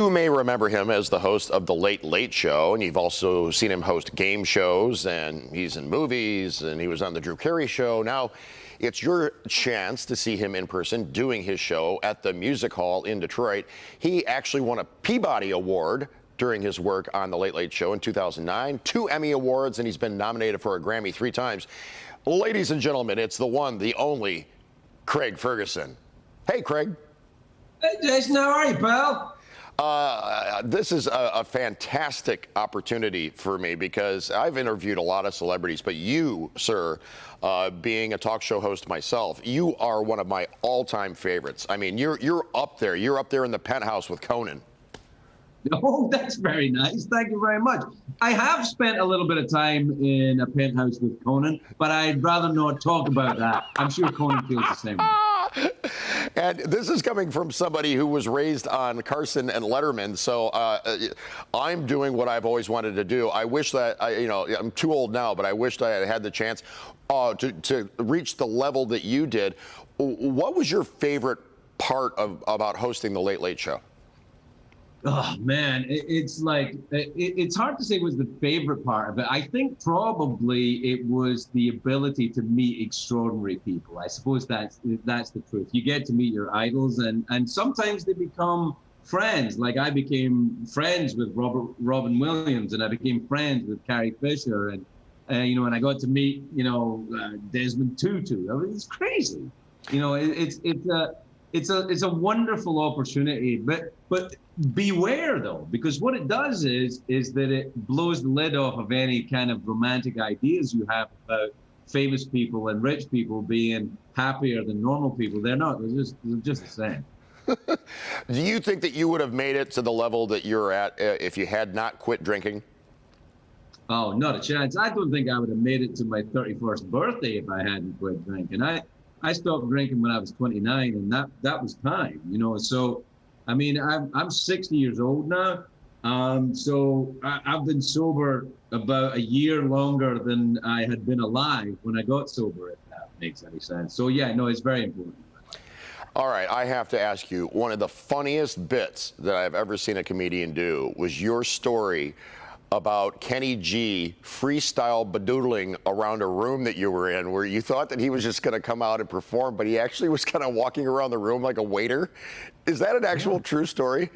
You may remember him as the host of The Late Late Show, and you've also seen him host game shows, and he's in movies, and he was on The Drew Carey Show. Now, it's your chance to see him in person doing his show at the Music Hall in Detroit. He actually won a Peabody Award during his work on The Late Late Show in 2009, 2 Emmy Awards, and he's been nominated for a Grammy 3 times. Ladies and gentlemen, it's the one, the only, Craig Ferguson. Hey, Craig. Hey, Jason, how are you, pal? This is a fantastic opportunity for me because I've interviewed a lot of celebrities, but you, sir, being a talk show host myself, you are one of my all-time favorites. I mean, you're up there. You're up there in the penthouse with Conan. Oh, that's very nice. Thank you very much. I have spent a little bit of time in a penthouse with Conan, but I'd rather not talk about that. I'm sure Conan feels the same way. And this is coming from somebody who was raised on Carson and Letterman, so I'm doing what I've always wanted to do. I wish that, I'm too old now, but I wished I had had the chance to reach the level that you did. What was your favorite part about hosting The Late Late Show? Oh, man, it's like, it's hard to say was the favorite part of it. I think probably it was the ability to meet extraordinary people. I suppose that's the truth. You get to meet your idols, and sometimes they become friends. Like I became friends with Robin Williams, and I became friends with Carrie Fisher, and and I got to meet, Desmond Tutu. I mean, it's crazy. It's a wonderful opportunity, but beware though, because what it does is that it blows the lid off of any kind of romantic ideas you have about famous people and rich people being happier than normal people. They're not. They're just the same. Do you think that you would have made it to the level that you're at if you had not quit drinking? Oh, not a chance. I don't think I would have made it to my 31st birthday if I hadn't quit drinking. I stopped drinking when I was 29, and that was time, So, I mean, I'm 60 years old now, so I've been sober about a year longer than I had been alive when I got sober, if that makes any sense. So, yeah, no, it's very important. All right, I have to ask you, one of the funniest bits that I've ever seen a comedian do was your story about Kenny G freestyle badoodling around a room that you were in, where you thought that he was just going to come out and perform, but he actually was kind of walking around the room like a waiter. Is that an actual true story?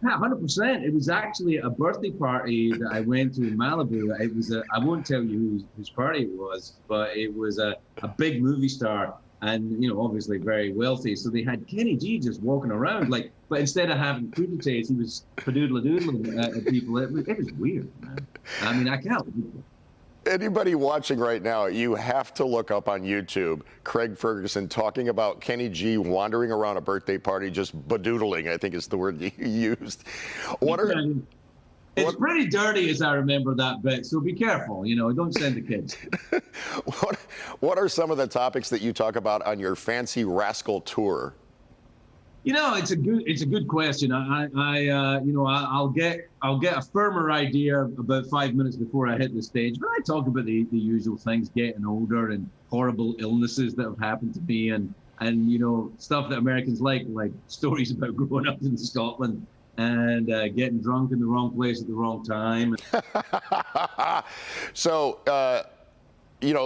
Yeah, 100%. It was actually a birthday party that I went to in Malibu. It was I won't tell you whose party it was, but it was a big movie star, and obviously very wealthy. So they had Kenny G just walking around but instead of having crudités, he was padoodle-doodling at people. It was weird, man. I mean, I can't believe it. Anybody watching right now, you have to look up on YouTube Craig Ferguson talking about Kenny G wandering around a birthday party just badoodling, I think is the word you used. It's pretty dirty, as I remember that bit, so be careful, don't send the kids. What are some of the topics that you talk about on your fancy Rascal tour? It's a good question. I'll get a firmer idea about 5 minutes before I hit the stage, but I talk about the usual things, getting older and horrible illnesses that have happened to me, and stuff that Americans like stories about growing up in Scotland and getting drunk in the wrong place at the wrong time. So,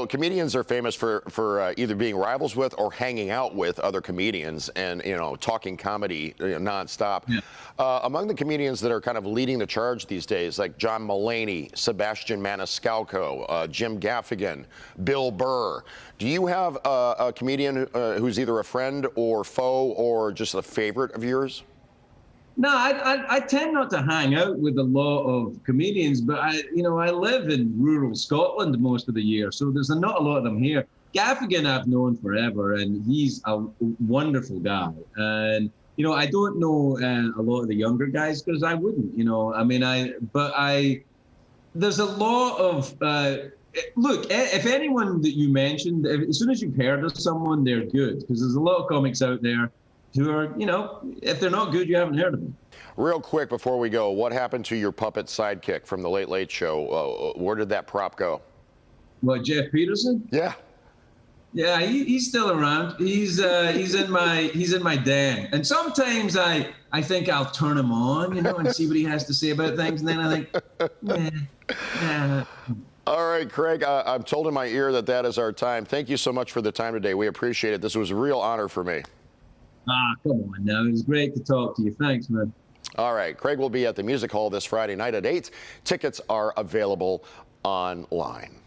comedians are famous for either being rivals with or hanging out with other comedians and, talking comedy nonstop. Yeah. Among the comedians that are kind of leading the charge these days, like John Mulaney, Sebastian Maniscalco, Jim Gaffigan, Bill Burr, do you have a comedian who's either a friend or foe or just a favorite of yours? No, I tend not to hang out with a lot of comedians, but I live in rural Scotland most of the year, so there's not a lot of them here. Gaffigan I've known forever, and he's a wonderful guy. And I don't know a lot of the younger guys because I wouldn't. There's a lot of look. If anyone that you mentioned, as soon as you've heard of someone, they're good, because there's a lot of comics out there who are, if they're not good, you haven't heard of them. Real quick before we go, what happened to your puppet sidekick from The Late Late Show? Where did that prop go? What, Geoff Peterson? Yeah. Yeah, he's still around. He's in my den, and sometimes I I think I'll turn him on, and see what he has to say about things. And then I think, nah. All right, Craig, I'm told in my ear that is our time. Thank you so much for the time today. We appreciate it. This was a real honor for me. Come on now. It was great to talk to you. Thanks, man. All right, Craig will be at the Music Hall this Friday night at 8. Tickets are available online.